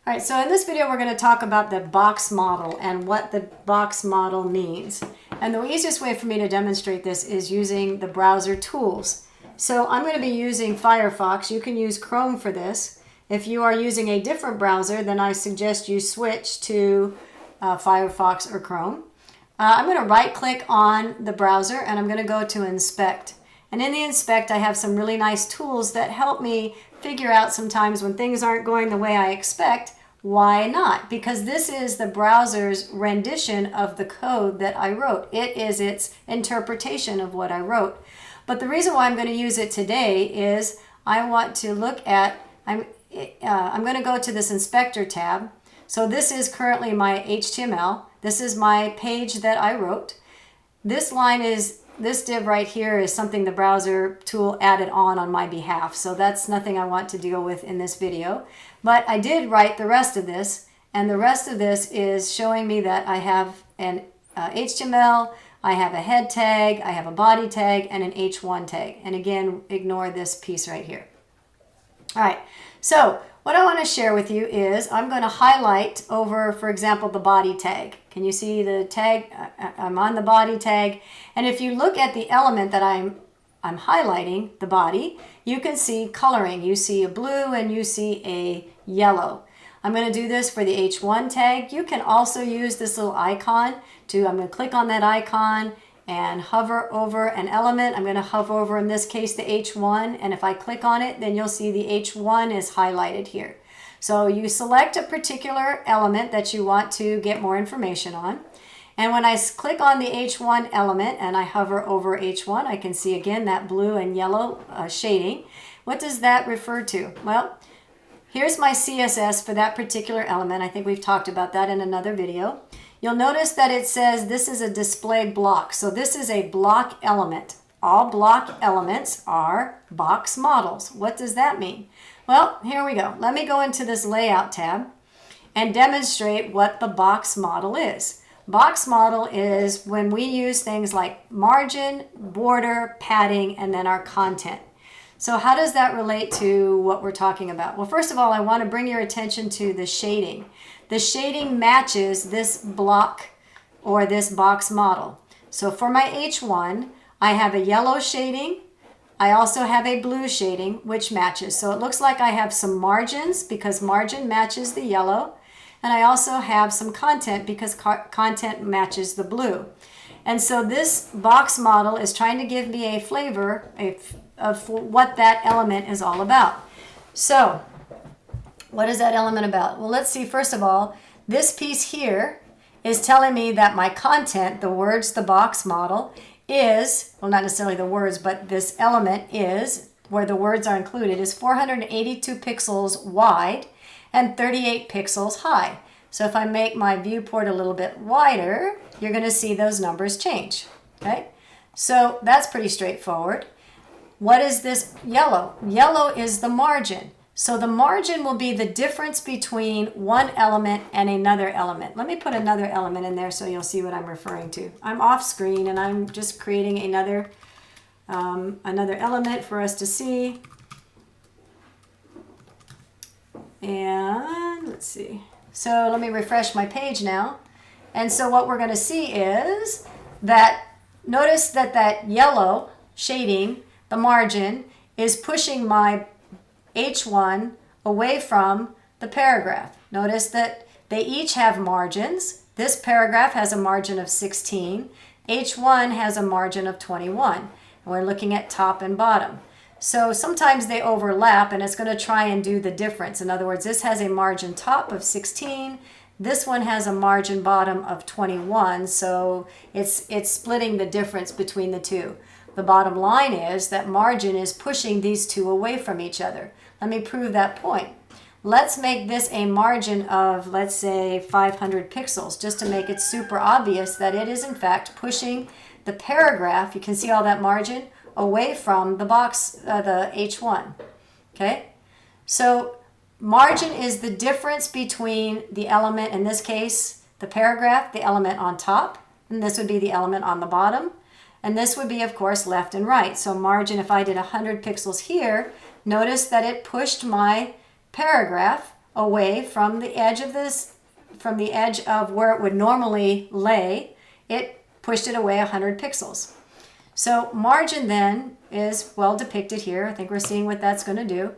All right, so in this video, we're going to talk about the box model and what the box model means. And the easiest way for me to demonstrate this is using the browser tools. So I'm going to be using Firefox. You can use Chrome for this. If you are using a different browser, then I suggest you switch to Firefox or Chrome. I'm going to right-click on the browser and I'm going to go to Inspect. And in the Inspect, I have some really nice tools that help me figure out sometimes when things aren't going the way I expect, why not? Because this is the browser's rendition of the code that I wrote. It is its interpretation of what I wrote. But the reason why I'm going to use it today is I want to look at, I'm going to go to this Inspector tab. So this is currently my HTML. This is my page that I wrote. This div right here is something the browser tool added on my behalf. So that's nothing I want to deal with in this video. But I did write the rest of this, and the rest of this is showing me that I have an HTML, I have a head tag, I have a body tag, and an H1 tag. And again, ignore this piece right here. All right, so what I want to share with you is I'm going to highlight over, for example, the body tag. Can you see the tag? I'm on the body tag. And if you look at the element that I'm highlighting, the body, you can see coloring. You see a blue and you see a yellow. I'm going to do this for the H1 tag. You can also use this little icon I'm going to click on that icon and hover over an element. I'm going to hover over, in this case, the H1. And if I click on it, then you'll see the H1 is highlighted here. So you select a particular element that you want to get more information on. And when I click on the H1 element and I hover over H1, I can see again that blue and yellow shading. What does that refer to? Well, here's my CSS for that particular element. I think we've talked about that in another video. You'll notice that it says this is a display block. So this is a block element. All block elements are box models. What does that mean? Well, here we go. Let me go into this layout tab and demonstrate what the box model is. Box model is when we use things like margin, border, padding, and then our content. So how does that relate to what we're talking about? Well, first of all, I want to bring your attention to the shading. The shading matches this block or this box model. So for my H1, I have a yellow shading. I also have a blue shading, which matches. So it looks like I have some margins because margin matches the yellow. And I also have some content because content matches the blue. And so this box model is trying to give me a flavor of what that element is all about. So what is that element about? Well, let's see. First of all, this piece here is telling me that my content, the words, the box model, is, well, not necessarily the words, but this element is, where the words are included, is 482 pixels wide and 38 pixels high. So if I make my viewport a little bit wider, you're going to see those numbers change. Okay? So that's pretty straightforward. What is this yellow? Yellow is the margin. So the margin will be the difference between one element and another element. Let me put another element in there so you'll see what I'm referring to. I'm off screen and I'm just creating another element for us to see. And let's see. So let me refresh my page now. And so what we're going to see is that, notice that that yellow shading, the margin, is pushing my H1 away from the paragraph. Notice that they each have margins. This paragraph has a margin of 16. H1 has a margin of 21. And we're looking at top and bottom. So sometimes they overlap and it's going to try and do the difference. In other words, this has a margin top of 16. This one has a margin bottom of 21. So it's splitting the difference between the two. The bottom line is that margin is pushing these two away from each other. Let me prove that point. Let's make this a margin of, let's say, 500 pixels, just to make it super obvious that it is in fact pushing the paragraph, you can see all that margin, away from the box, the H1. Okay? So margin is the difference between the element, in this case, the paragraph, the element on top, and this would be the element on the bottom. And this would be, of course, left and right. So margin, if I did 100 pixels here, notice that it pushed my paragraph away from the edge of this, from the edge of where it would normally lay. It pushed it away 100 pixels. So margin then is well depicted here. I think we're seeing what that's going to do.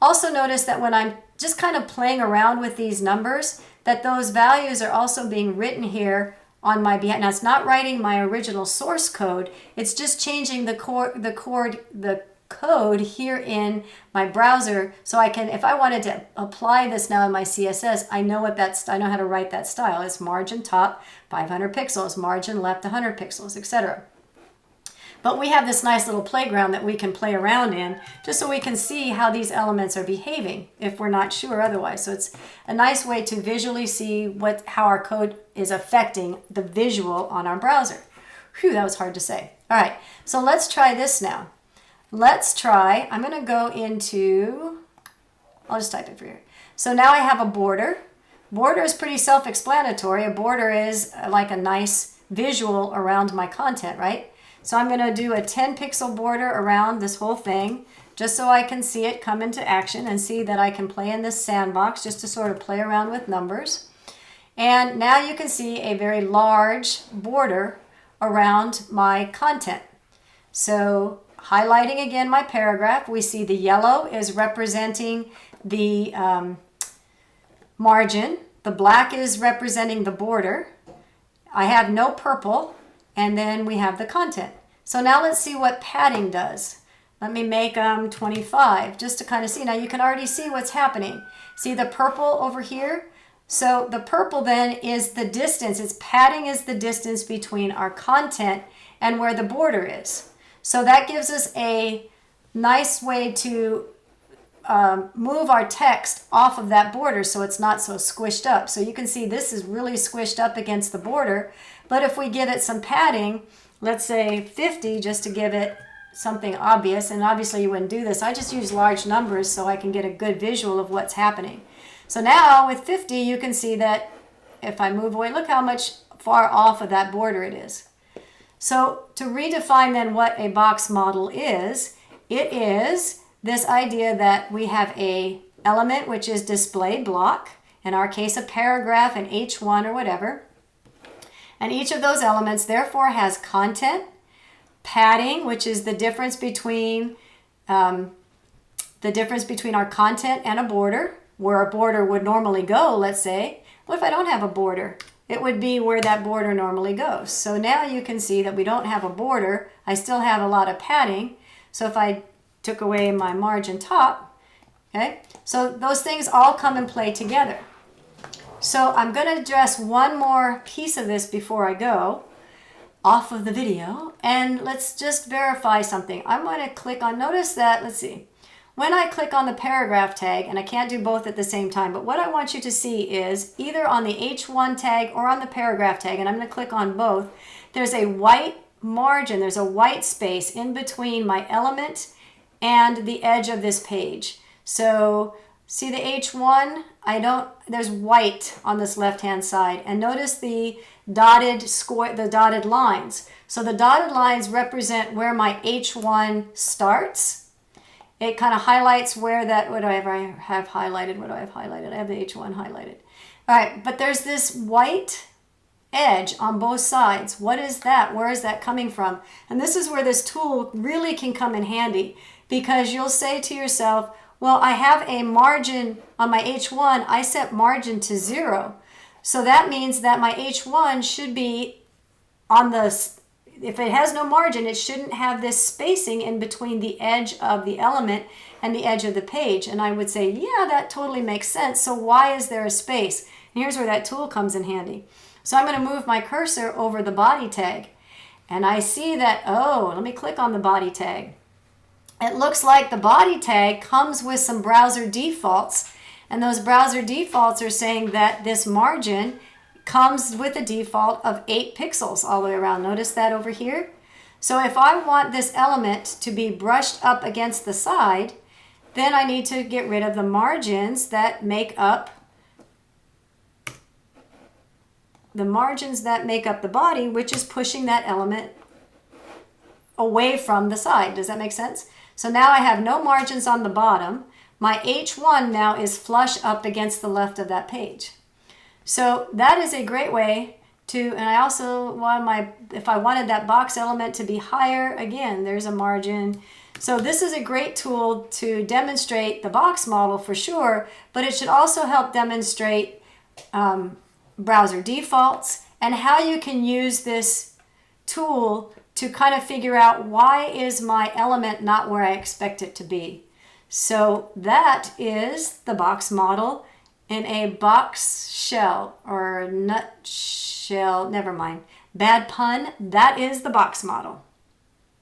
Also notice that when I'm just kind of playing around with these numbers, that those values are also being written here on my behalf. Now it's not writing my original source code. It's just changing the code here in my browser, so I can, if I wanted to apply this now in my CSS, I know I know how to write that style. It's margin top 500 pixels, margin left 100 pixels, etc. But we have this nice little playground that we can play around in just so we can see how these elements are behaving if we're not sure otherwise. So it's a nice way to visually see how our code is affecting the visual on our browser. Whew, that was hard to say. All right, so let's try this now. Let's try, I'm going to go into, I'll just type it for here. So now I have a border. Border is pretty self-explanatory. A border is like a nice visual around my content, right? So I'm going to do a 10 pixel border around this whole thing just so I can see it come into action and see that I can play in this sandbox just to sort of play around with numbers. And now you can see a very large border around my content. So highlighting again my paragraph, we see the yellow is representing the margin. The black is representing the border. I have no purple. And then we have the content. So now let's see what padding does. Let me make 25 just to kind of see. Now you can already see what's happening. See the purple over here? So the purple then is the distance. It's padding is the distance between our content and where the border is. So that gives us a nice way to move our text off of that border so it's not so squished up. So you can see this is really squished up against the border. But if we give it some padding, let's say 50, just to give it something obvious, and obviously you wouldn't do this. I just use large numbers so I can get a good visual of what's happening. So now with 50, you can see that if I move away, look how much far off of that border it is. So to redefine then what a box model is, it is this idea that we have a element which is display block, in our case a paragraph, an H1 or whatever. And each of those elements therefore has content, padding, which is the difference between our content and a border, where a border would normally go, let's say. What if I don't have a border? It would be where that border normally goes. So now you can see that we don't have a border. I still have a lot of padding. So if I took away my margin top, okay, so those things all come and play together. So I'm going to address one more piece of this before I go off of the video, and let's just verify something. I'm going to click on, notice that, let's see, when I click on the paragraph tag, and I can't do both at the same time, but what I want you to see is either on the H1 tag or on the paragraph tag, and I'm going to click on both, there's a white margin, there's a white space in between my element and the edge of this page. So see the H1, there's white on this left-hand side. And notice the dotted lines. So the dotted lines represent where my H1 starts. It kind of highlights where that, what do I have highlighted? What do I have highlighted? I have the H1 highlighted. All right, but there's this white edge on both sides. What is that? Where is that coming from? And this is where this tool really can come in handy, because you'll say to yourself, well, I have a margin on my H1. I set margin to 0. So that means that my H1 should be on the, if it has no margin, it shouldn't have this spacing in between the edge of the element and the edge of the page. And I would say, yeah, that totally makes sense. So why is there a space? And here's where that tool comes in handy. So I'm going to move my cursor over the body tag. And I see that, oh, let me click on the body tag. It looks like the body tag comes with some browser defaults, and those browser defaults are saying that this margin comes with a default of 8 pixels all the way around. Notice that over here? So if I want this element to be brushed up against the side, then I need to get rid of the margins that make up the body, which is pushing that element away from the side. Does that make sense? So now I have no margins on the bottom, my H1 now is flush up against the left of that page. So that is a great way to, and I also want if I wanted that box element to be higher, again, there's a margin. So this is a great tool to demonstrate the box model for sure, but it should also help demonstrate browser defaults and how you can use this tool to kind of figure out why is my element not where I expect it to be. So that is the box model in a box shell or nutshell, never mind. Bad pun, that is the box model.